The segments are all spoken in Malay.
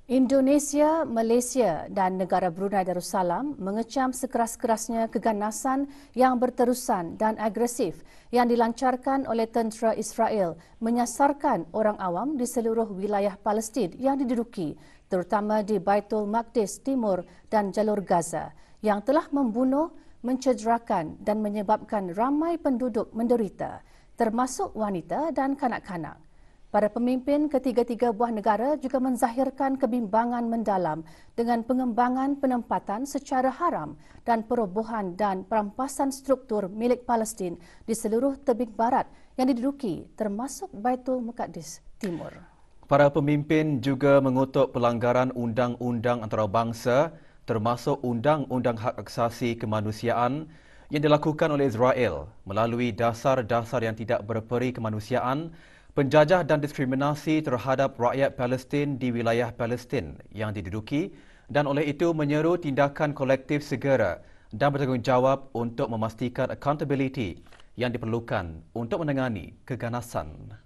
Indonesia, Malaysia dan negara Brunei Darussalam mengecam sekeras-kerasnya keganasan yang berterusan dan agresif yang dilancarkan oleh tentera Israel menyasarkan orang awam di seluruh wilayah Palestin yang diduduki, terutama di Baitul Maqdis Timur dan Jalur Gaza, yang telah membunuh, mencederakan dan menyebabkan ramai penduduk menderita, termasuk wanita dan kanak-kanak. Para pemimpin ketiga-tiga buah negara juga menzahirkan kebimbangan mendalam dengan pengembangan penempatan secara haram dan perobohan dan perampasan struktur milik Palestin di seluruh tebing barat yang diduduki termasuk Baitul Maqdis Timur. Para pemimpin juga mengutuk pelanggaran undang-undang antarabangsa termasuk Undang-Undang Hak Asasi Kemanusiaan yang dilakukan oleh Israel melalui dasar-dasar yang tidak berperi kemanusiaan, penjajah dan diskriminasi terhadap rakyat Palestin di wilayah Palestin yang diduduki dan oleh itu menyeru tindakan kolektif segera dan bertanggungjawab untuk memastikan accountability yang diperlukan untuk menangani keganasan.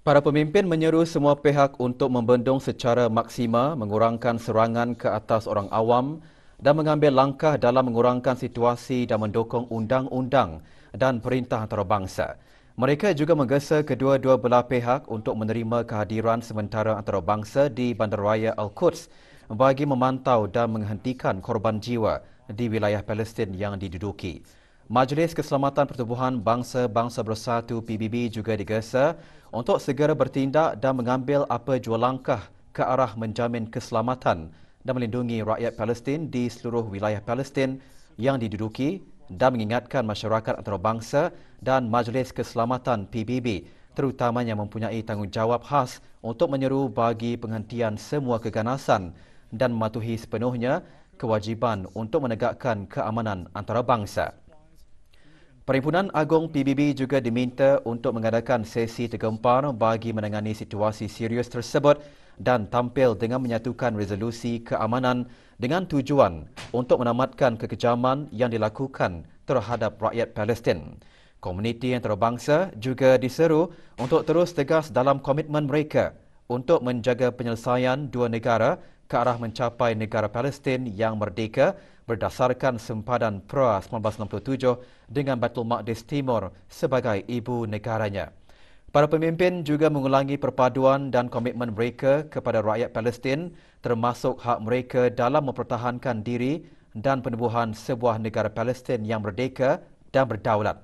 Para pemimpin menyeru semua pihak untuk membendung secara maksima mengurangkan serangan ke atas orang awam dan mengambil langkah dalam mengurangkan situasi dan mendukung undang-undang dan perintah antarabangsa. Mereka juga menggesa kedua-dua belah pihak untuk menerima kehadiran sementara antarabangsa di Bandaraya Al-Quds bagi memantau dan menghentikan korban jiwa di wilayah Palestin yang diduduki. Majlis Keselamatan Pertubuhan Bangsa-Bangsa Bersatu PBB juga digesa untuk segera bertindak dan mengambil apa jua langkah ke arah menjamin keselamatan dan melindungi rakyat Palestin di seluruh wilayah Palestin yang diduduki dan mengingatkan masyarakat antarabangsa dan Majlis Keselamatan PBB terutamanya mempunyai tanggungjawab khas untuk menyeru bagi penghentian semua keganasan dan mematuhi sepenuhnya kewajiban untuk menegakkan keamanan antarabangsa. Perhimpunan Agung PBB juga diminta untuk mengadakan sesi tergempar bagi menangani situasi serius tersebut dan tampil dengan menyatukan resolusi keamanan dengan tujuan untuk menamatkan kekejaman yang dilakukan terhadap rakyat Palestin. Komuniti antarabangsa juga diseru untuk terus tegas dalam komitmen mereka untuk menjaga penyelesaian dua negara ke arah mencapai negara Palestin yang merdeka berdasarkan sempadan PRA 1967 dengan Baitul Maqdis Timur sebagai ibu negaranya. Para pemimpin juga mengulangi perpaduan dan komitmen mereka kepada rakyat Palestin termasuk hak mereka dalam mempertahankan diri dan penubuhan sebuah negara Palestin yang merdeka dan berdaulat.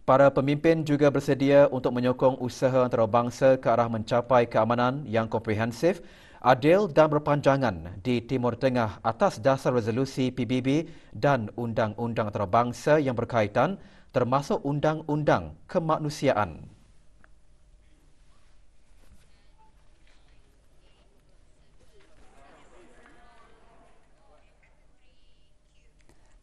Para pemimpin juga bersedia untuk menyokong usaha antarabangsa ke arah mencapai keamanan yang komprehensif, adil dan berpanjangan di Timur Tengah atas dasar resolusi PBB dan undang-undang antarabangsa yang berkaitan termasuk undang-undang kemanusiaan.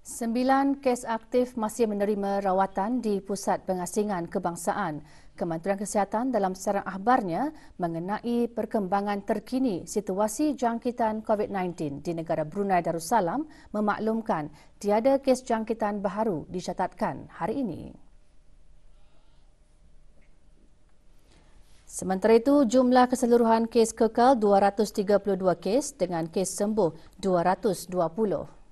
Sembilan kes aktif masih menerima rawatan di Pusat Pengasingan Kebangsaan. Kementerian Kesihatan dalam siaran akhbarnya mengenai perkembangan terkini situasi jangkitan COVID-19 di negara Brunei Darussalam memaklumkan tiada kes jangkitan baharu dicatatkan hari ini. Sementara itu, jumlah keseluruhan kes kekal 232 kes dengan kes sembuh 220.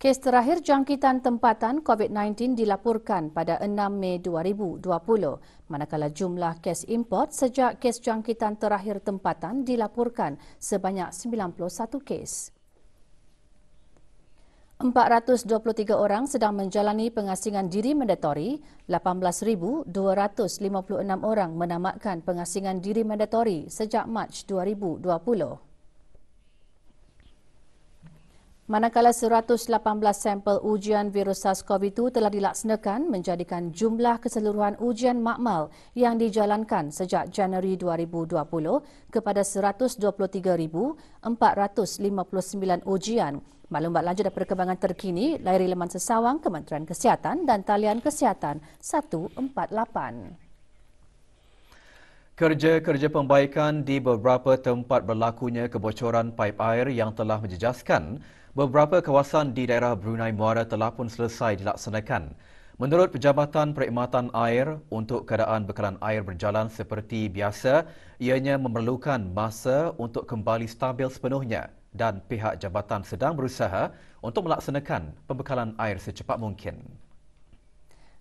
Kes terakhir jangkitan tempatan COVID-19 dilaporkan pada 6 Mei 2020, manakala jumlah kes import sejak kes jangkitan terakhir tempatan dilaporkan sebanyak 91 kes. 423 orang sedang menjalani pengasingan diri mandatori, 18,256 orang menamatkan pengasingan diri mandatori sejak Mac 2020. Manakala 118 sampel ujian virus SARS-CoV-2 telah dilaksanakan menjadikan jumlah keseluruhan ujian makmal yang dijalankan sejak Januari 2020 kepada 123,459 ujian. Maklumat lanjut dan perkembangan terkini layari laman sesawang Kementerian Kesihatan dan talian Kesihatan 148. Kerja-kerja pembaikan di beberapa tempat berlakunya kebocoran paip air yang telah menjejaskan beberapa kawasan di daerah Brunei Muara telah pun selesai dilaksanakan. Menurut Pejabatan Perkhidmatan Air, untuk keadaan bekalan air berjalan seperti biasa, ianya memerlukan masa untuk kembali stabil sepenuhnya dan pihak jabatan sedang berusaha untuk melaksanakan pembekalan air secepat mungkin.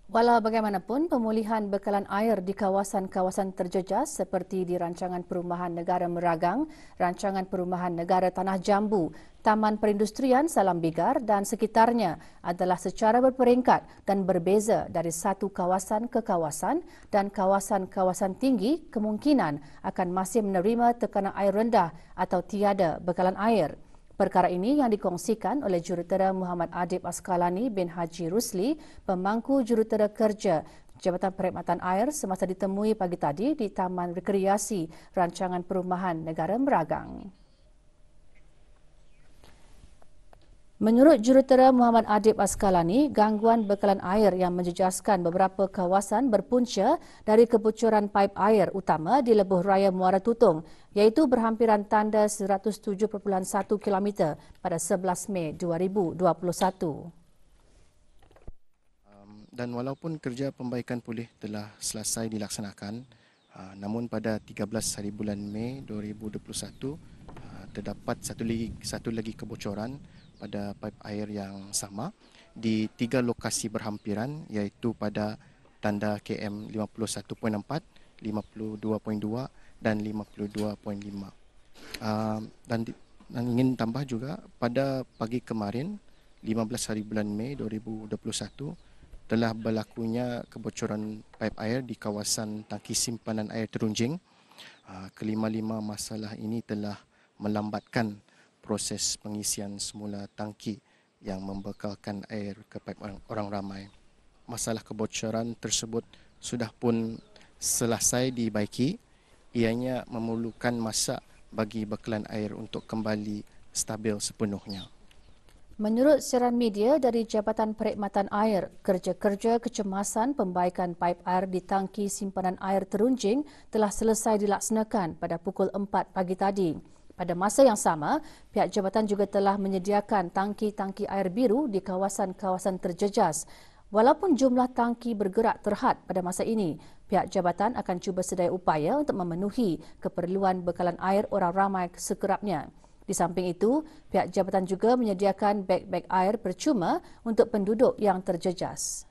Walau bagaimanapun, pemulihan bekalan air di kawasan-kawasan terjejas seperti di Rancangan Perumahan Negara Meragang, Rancangan Perumahan Negara Tanah Jambu, Taman Perindustrian Salam Bigar dan sekitarnya adalah secara berperingkat dan berbeza dari satu kawasan ke kawasan dan kawasan-kawasan tinggi kemungkinan akan masih menerima tekanan air rendah atau tiada bekalan air. Perkara ini yang dikongsikan oleh Jurutera Muhammad Adib Askalani bin Haji Rusli, pemangku Jurutera Kerja Jabatan Perkhidmatan Air semasa ditemui pagi tadi di Taman Rekreasi Rancangan Perumahan Negara Meragang. Menurut Jurutera Muhammad Adib Askalani, gangguan bekalan air yang menjejaskan beberapa kawasan berpunca dari kebocoran paip air utama di Lebuh Raya Muara Tutung, iaitu berhampiran tanda 107.1 km pada 11 Mei 2021. Dan walaupun kerja pembaikan pulih telah selesai dilaksanakan, namun pada 13 hari bulan Mei 2021 terdapat satu lagi kebocoran pada paip air yang sama di 3 lokasi berhampiran, iaitu pada tanda KM 51.4, 52.2 dan 52.5. Dan ingin tambah juga, pada pagi kemarin 15 hari bulan Mei 2021 telah berlakunya kebocoran paip air di kawasan tangki simpanan air Terunjing. Kelima-lima masalah ini telah melambatkan proses pengisian semula tangki yang membekalkan air ke paip orang ramai. Masalah kebocoran tersebut sudah pun selesai dibaiki. Ianya memerlukan masa bagi bekalan air untuk kembali stabil sepenuhnya. Menurut siaran media dari Jabatan Perkhidmatan Air, kerja-kerja kecemasan pembaikan paip air di tangki simpanan air Terunjing telah selesai dilaksanakan pada pukul 4 pagi tadi. Pada masa yang sama, pihak jabatan juga telah menyediakan tangki-tangki air biru di kawasan-kawasan terjejas. Walaupun jumlah tangki bergerak terhad pada masa ini, pihak jabatan akan cuba sedaya upaya untuk memenuhi keperluan bekalan air orang ramai sekerapnya. Di samping itu, pihak jabatan juga menyediakan beg-beg air percuma untuk penduduk yang terjejas.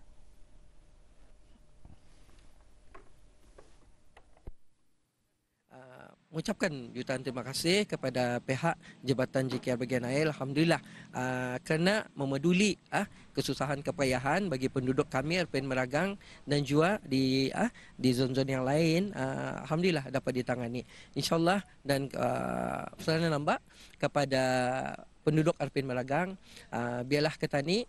Mengucapkan jutaan terima kasih kepada pihak Jabatan JKR Bahagian Air, alhamdulillah, kerana memeduli kesusahan kepayahan bagi penduduk kami RPN Meragang dan juga di zon-zon yang lain, alhamdulillah dapat ditangani. InsyaAllah, dan saya nampak kepada penduduk RPN Meragang, biarlah ke tani,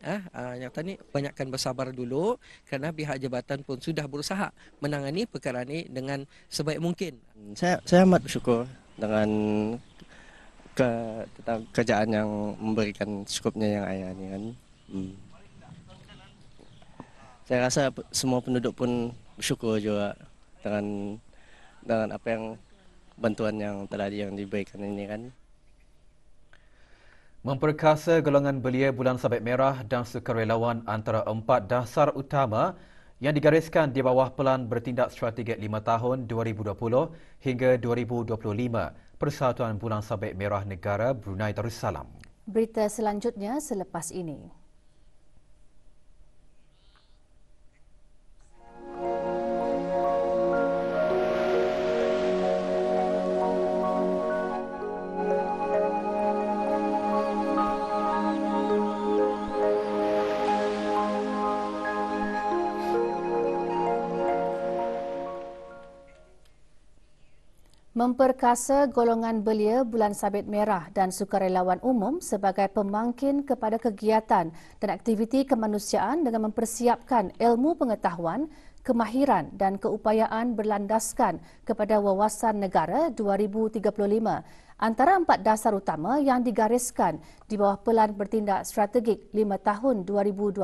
yang tani banyakkan bersabar dulu kerana pihak jabatan pun sudah berusaha menangani perkara ini dengan sebaik mungkin. Saya amat bersyukur dengan kerjaan yang memberikan cukupnya yang ayah ni kan. Saya rasa semua penduduk pun bersyukur juga dengan apa yang bantuan yang telah diberikan ini kan. Memperkasa golongan belia Bulan Sabit Merah dan sukarelawan antara 4 dasar utama yang digariskan di bawah Pelan Bertindak Strategik 5 tahun 2020 hingga 2025 Persatuan Bulan Sabit Merah Negara Brunei Darussalam. Berita selanjutnya selepas ini. Memperkasa golongan belia Bulan Sabit Merah dan sukarelawan umum sebagai pemangkin kepada kegiatan dan aktiviti kemanusiaan dengan mempersiapkan ilmu pengetahuan, kemahiran dan keupayaan berlandaskan kepada wawasan negara 2035 antara 4 dasar utama yang digariskan di bawah Pelan Bertindak Strategik 5 tahun 2020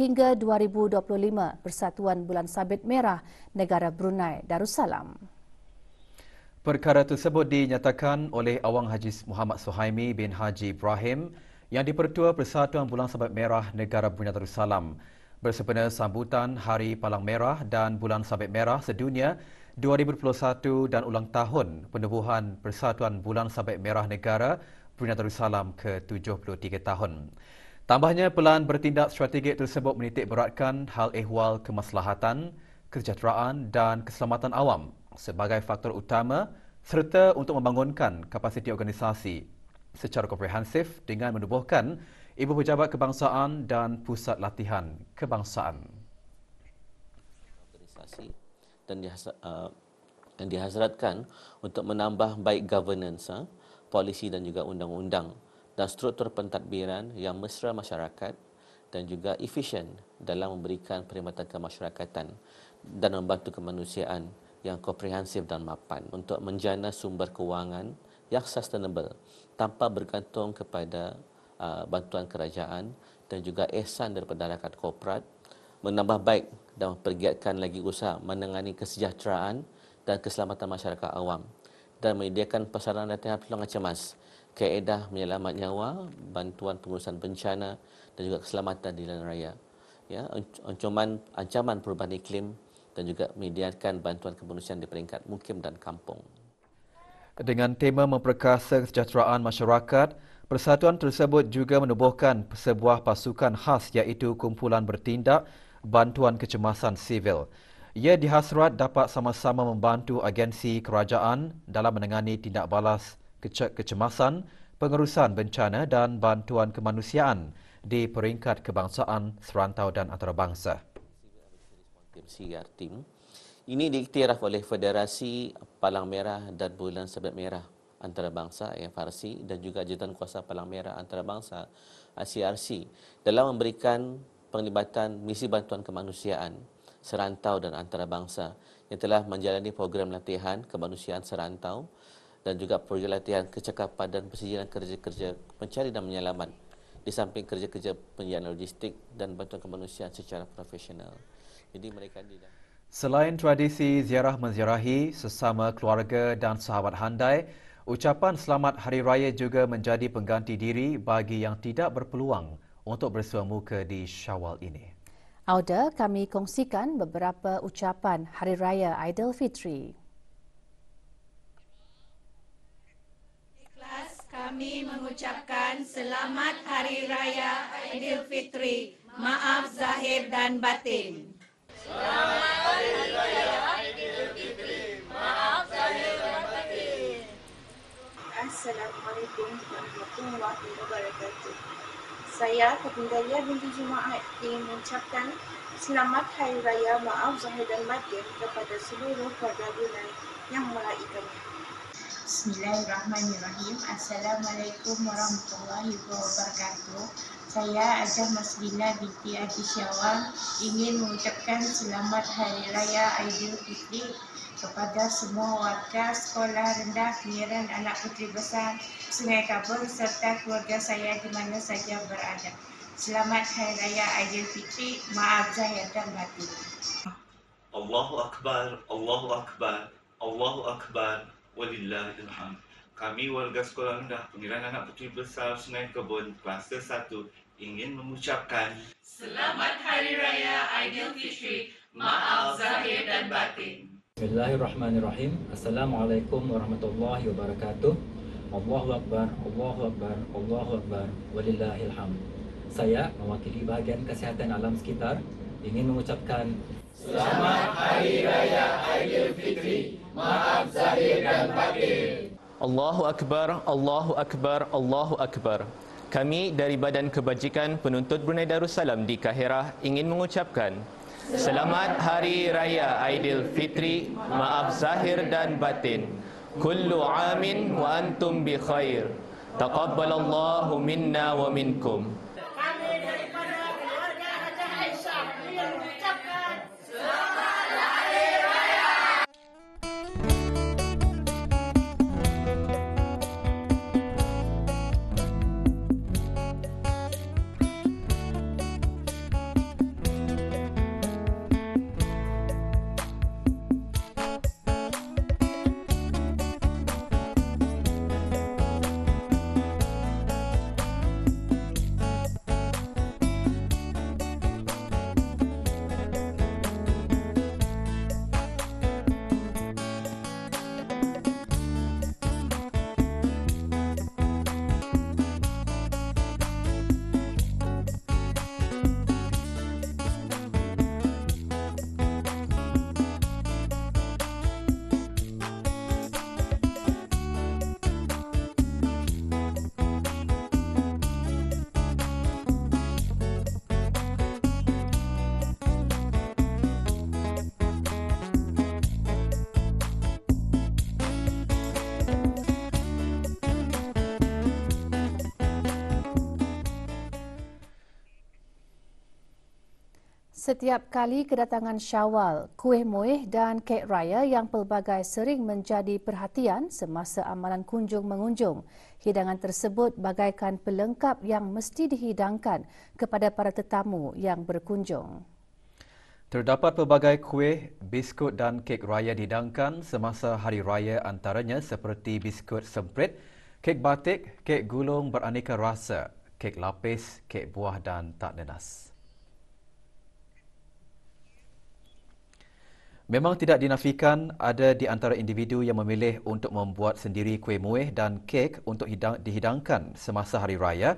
hingga 2025 Persatuan Bulan Sabit Merah Negara Brunei Darussalam. Perkara tersebut dinyatakan oleh Awang Haji Muhammad Suhaimi bin Haji Ibrahim yang di-Pertua Persatuan Bulan Sabit Merah Negara Brunei Darussalam bersempena sambutan Hari Palang Merah dan Bulan Sabit Merah Sedunia 2021 dan ulang tahun penubuhan Persatuan Bulan Sabit Merah Negara Brunei Darussalam ke-73 tahun. Tambahnya, pelan bertindak strategik tersebut menitik beratkan hal ehwal kemaslahatan, kesejahteraan dan keselamatan awam sebagai faktor utama serta untuk membangunkan kapasiti organisasi secara komprehensif dengan menubuhkan Ibu Pejabat Kebangsaan dan Pusat Latihan Kebangsaan. Organisasi dan dihasratkan untuk menambah baik governance, polisi dan juga undang-undang dan struktur pentadbiran yang mesra masyarakat dan juga efisien dalam memberikan perkhidmatan kemasyarakatan dan membantu kemanusiaan yang komprehensif dan mapan untuk menjana sumber kewangan yang sustainable tanpa bergantung kepada bantuan kerajaan dan juga ihsan daripada rakyat korporat, menambah baik dan mempergiatkan lagi usaha menangani kesejahteraan dan keselamatan masyarakat awam dan menyediakan pasaran latihan pertolongan cemas, kaedah menyelamat nyawa, bantuan pengurusan bencana dan juga keselamatan di jalan raya. Ya, ancaman perubahan iklim dan juga menyediakan bantuan kemanusiaan di peringkat mukim dan kampung. Dengan tema memperkasa kesejahteraan masyarakat, persatuan tersebut juga menubuhkan sebuah pasukan khas iaitu Kumpulan Bertindak Bantuan Kecemasan Sivil. Ia dihasrat dapat sama-sama membantu agensi kerajaan dalam menangani tindak balas kecemasan, pengurusan bencana dan bantuan kemanusiaan di peringkat kebangsaan, serantau dan antarabangsa. CR Team ini diiktiraf oleh Federasi Palang Merah dan Bulan Sabit Merah Antarabangsa FRC dan juga Jabatan Kuasa Palang Merah Antarabangsa CRC dalam memberikan penglibatan misi bantuan kemanusiaan serantau dan antarabangsa yang telah menjalani program latihan kemanusiaan serantau dan juga program latihan kecakapan dan persediaan kerja-kerja pencari dan menyelamat di samping kerja-kerja penyediaan logistik dan bantuan kemanusiaan secara profesional. Jadi mereka Selain tradisi ziarah menziarahi sesama keluarga dan sahabat handai, ucapan selamat Hari Raya juga menjadi pengganti diri bagi yang tidak berpeluang untuk bersua muka di Syawal ini. Auda, kami kongsikan beberapa ucapan Hari Raya Aidilfitri. Ikhlas kami mengucapkan selamat Hari Raya Aidilfitri. Maaf zahir dan batin. Selamat Hari Raya Aidilfitri. Maaf zahir dan batin. Assalamualaikum warahmatullahi wabarakatuh. Saya Kapindalia binti Jumaat ingin mengucapkan selamat Hari Raya Maaf Zahir dan Batin kepada seluruh keluarga Brunei yang meraihkannya. Bismillahirrahmanirrahim. Assalamualaikum warahmatullahi wabarakatuh. Saya Ajah Maslina binti Haji Syawal ingin mengucapkan selamat Hari Raya Aidilfitri kepada semua warga sekolah rendah Penyiaran Anak Puteri Besar Sungai Kabul serta keluarga saya di mana saja berada. Selamat Hari Raya Aidilfitri, maaf zahir dan batin. Allahu Akbar, Allahu Akbar, Allahu Akbar, walillahil hamd. Kami warga sekolah rendah Penyiaran Anak Puteri Besar Sungai Kebun Kluster 1 ingin mengucapkan Selamat Hari Raya Aidilfitri, maaf zahir dan batin. Bismillahirrahmanirrahim. Assalamualaikum warahmatullahi wabarakatuh. Allahu Akbar, Allahu Akbar, Allahu Akbar, walillahil hamd. Saya mewakili bahagian kesihatan alam sekitar ingin mengucapkan Selamat Hari Raya Aidilfitri, maaf zahir dan batin. Allahu Akbar, Allahu Akbar, Allahu Akbar. Kami dari Badan Kebajikan Penuntut Brunei Darussalam di Kahirah ingin mengucapkan Selamat Hari Raya Aidilfitri, maaf zahir dan batin. Kullu amin wa antum bi khair. Taqabbalallahu minna wa minkum. Kami daripada keluarga Haji Aisyah ingin mengucapkan Selamat Hari Raya. Setiap kali kedatangan Syawal, kuih muih dan kek raya yang pelbagai sering menjadi perhatian semasa amalan kunjung mengunjung. Hidangan tersebut bagaikan pelengkap yang mesti dihidangkan kepada para tetamu yang berkunjung. Terdapat pelbagai kuih, biskut dan kek raya dihidangkan semasa hari raya, antaranya seperti biskut semprit, kek batik, kek gulung beraneka rasa, kek lapis, kek buah dan tak nenas. Memang tidak dinafikan ada di antara individu yang memilih untuk membuat sendiri kuih muih dan kek untuk dihidangkan semasa hari raya.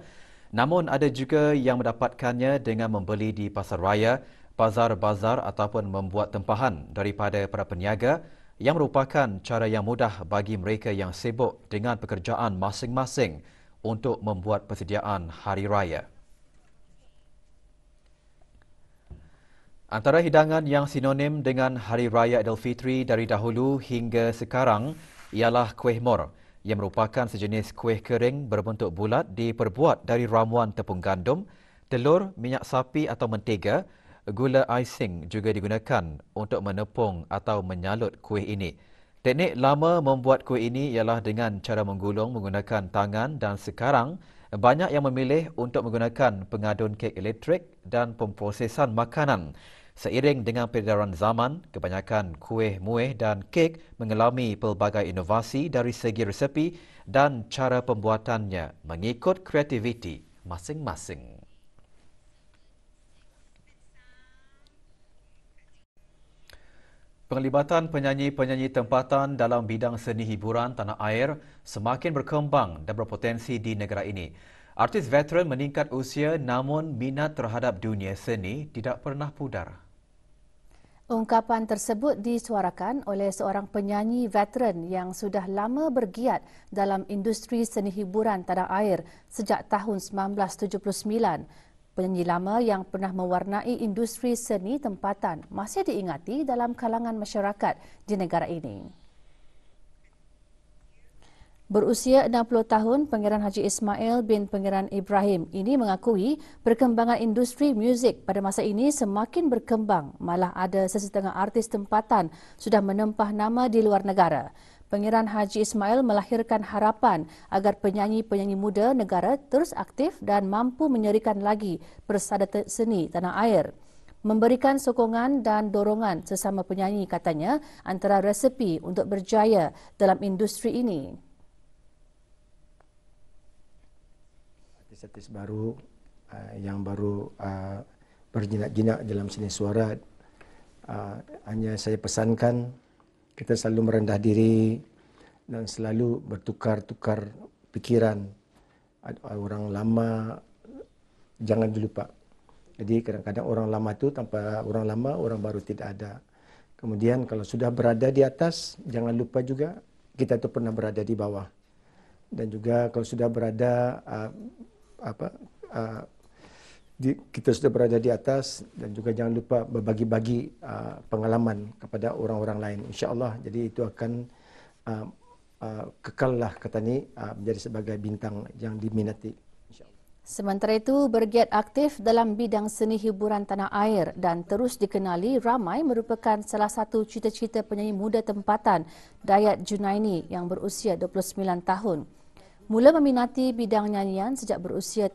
Namun ada juga yang mendapatkannya dengan membeli di pasar raya, bazar-bazar ataupun membuat tempahan daripada para peniaga yang merupakan cara yang mudah bagi mereka yang sibuk dengan pekerjaan masing-masing untuk membuat persediaan hari raya. Antara hidangan yang sinonim dengan Hari Raya Aidilfitri dari dahulu hingga sekarang ialah kuih mor yang merupakan sejenis kuih kering berbentuk bulat diperbuat dari ramuan tepung gandum, telur, minyak sapi atau mentega. Gula icing juga digunakan untuk menepung atau menyalut kuih ini. Teknik lama membuat kuih ini ialah dengan cara menggulung menggunakan tangan dan sekarang banyak yang memilih untuk menggunakan pengadun kek elektrik dan pemprosesan makanan. Seiring dengan peredaran zaman, kebanyakan kuih muih dan kek mengalami pelbagai inovasi dari segi resepi dan cara pembuatannya mengikut kreativiti masing-masing. Penglibatan penyanyi-penyanyi tempatan dalam bidang seni hiburan tanah air semakin berkembang dan berpotensi di negara ini. Artis veteran meningkat usia namun minat terhadap dunia seni tidak pernah pudar. Ungkapan tersebut disuarakan oleh seorang penyanyi veteran yang sudah lama bergiat dalam industri seni hiburan tanah air sejak tahun 1979. Penyanyi lama yang pernah mewarnai industri seni tempatan masih diingati dalam kalangan masyarakat di negara ini. Berusia 60 tahun, Pangeran Haji Ismail bin Pangeran Ibrahim ini mengakui perkembangan industri muzik pada masa ini semakin berkembang. Malah ada sesetengah artis tempatan sudah menempah nama di luar negara. Pangeran Haji Ismail melahirkan harapan agar penyanyi-penyanyi muda negara terus aktif dan mampu menyerikan lagi persada seni tanah air. Memberikan sokongan dan dorongan sesama penyanyi katanya antara resepi untuk berjaya dalam industri ini. Artis baru yang baru berjinak-jinak dalam seni suara, hanya saya pesankan kita selalu merendah diri dan selalu bertukar-tukar pikiran. Orang lama jangan dilupa. Jadi kadang-kadang orang lama itu tanpa orang lama, orang baru tidak ada. Kemudian kalau sudah berada di atas, jangan lupa juga kita itu pernah berada di bawah. Dan juga kalau sudah berada kita sudah berada di atas, dan juga jangan lupa berbagi-bagi pengalaman kepada orang-orang lain, insya-Allah. Jadi itu akan kekallah kata ni menjadi sebagai bintang yang diminati, insya-Allah. Sementara itu, bergiat aktif dalam bidang seni hiburan tanah air dan terus dikenali ramai merupakan salah satu cita-cita penyanyi muda tempatan Dayat Junaini yang berusia 29 tahun. Mula meminati bidang nyanyian sejak berusia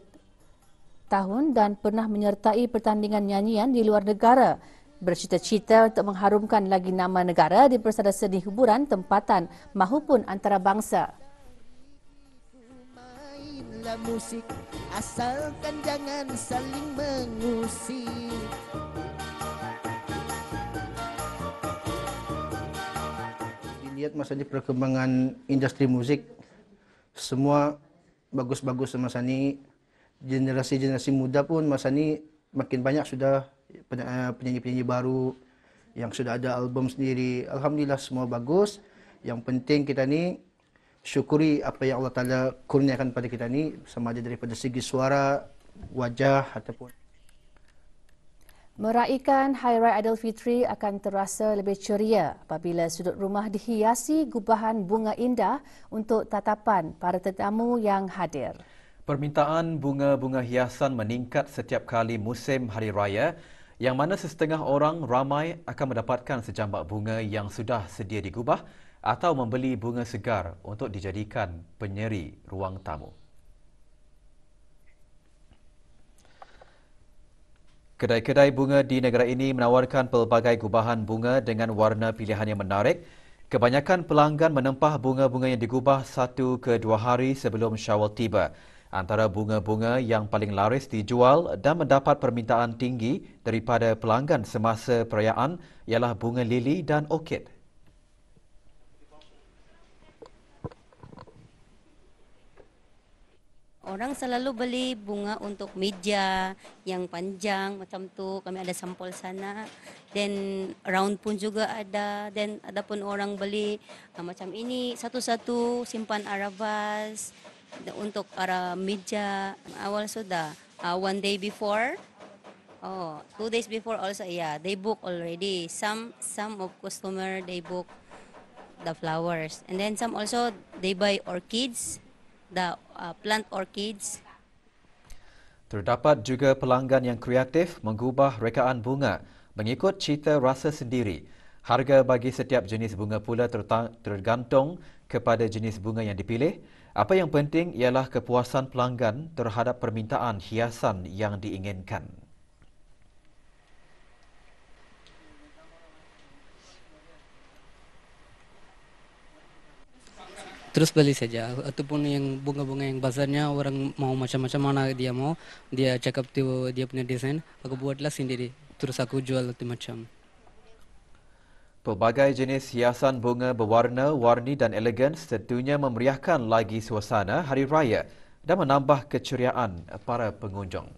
tahun dan pernah menyertai pertandingan nyanyian di luar negara. Bercita-cita untuk mengharumkan lagi nama negara di persada seni hiburan tempatan mahupun antarabangsa. Mainlah musik, asalkan jangan saling mengusik. Dilihat masa ini perkembangan industri musik, semua bagus-bagus masa ni. Generasi-generasi muda pun masa ni makin banyak sudah penyanyi-penyanyi baru yang sudah ada album sendiri. Alhamdulillah semua bagus. Yang penting kita ni syukuri apa yang Allah Ta'ala kurniakan pada kita ni, sama ada daripada segi suara, wajah ataupun. Meraihkan Hari Raya Aidilfitri akan terasa lebih ceria apabila sudut rumah dihiasi gubahan bunga indah untuk tatapan para tetamu yang hadir. Permintaan bunga-bunga hiasan meningkat setiap kali musim Hari Raya yang mana setengah orang ramai akan mendapatkan sejambak bunga yang sudah sedia digubah atau membeli bunga segar untuk dijadikan penyeri ruang tamu. Kedai-kedai bunga di negara ini menawarkan pelbagai gubahan bunga dengan warna pilihan yang menarik. Kebanyakan pelanggan menempah bunga-bunga yang digubah 1 ke 2 hari sebelum Syawal tiba. Antara bunga-bunga yang paling laris dijual dan mendapat permintaan tinggi daripada pelanggan semasa perayaan ialah bunga lili dan orkid. Orang selalu beli bunga untuk meja yang panjang macam tu. Kami ada sampel sana. Dan round pun juga ada. Dan ada pun orang beli macam ini satu-satu simpan arabas untuk arah meja. Awal sudah 1 day before. 2 days before also, yeah, they book already. Some of customer they book the flowers, and then some also they buy orchids. The plant orchids. Terdapat juga pelanggan yang kreatif mengubah rekaan bunga mengikut cita rasa sendiri. Harga bagi setiap jenis bunga pula tergantung kepada jenis bunga yang dipilih. Apa yang penting ialah kepuasan pelanggan terhadap permintaan hiasan yang diinginkan. Terus beli saja, ataupun yang bunga-bunga yang bazarnya orang mau macam-macam mana dia mau, dia cakap tu dia punya desain, aku buatlah sendiri, terus aku jual tu macam. Pelbagai jenis hiasan bunga berwarna-warni dan elegan tentunya memeriahkan lagi suasana Hari Raya dan menambah keceriaan para pengunjung.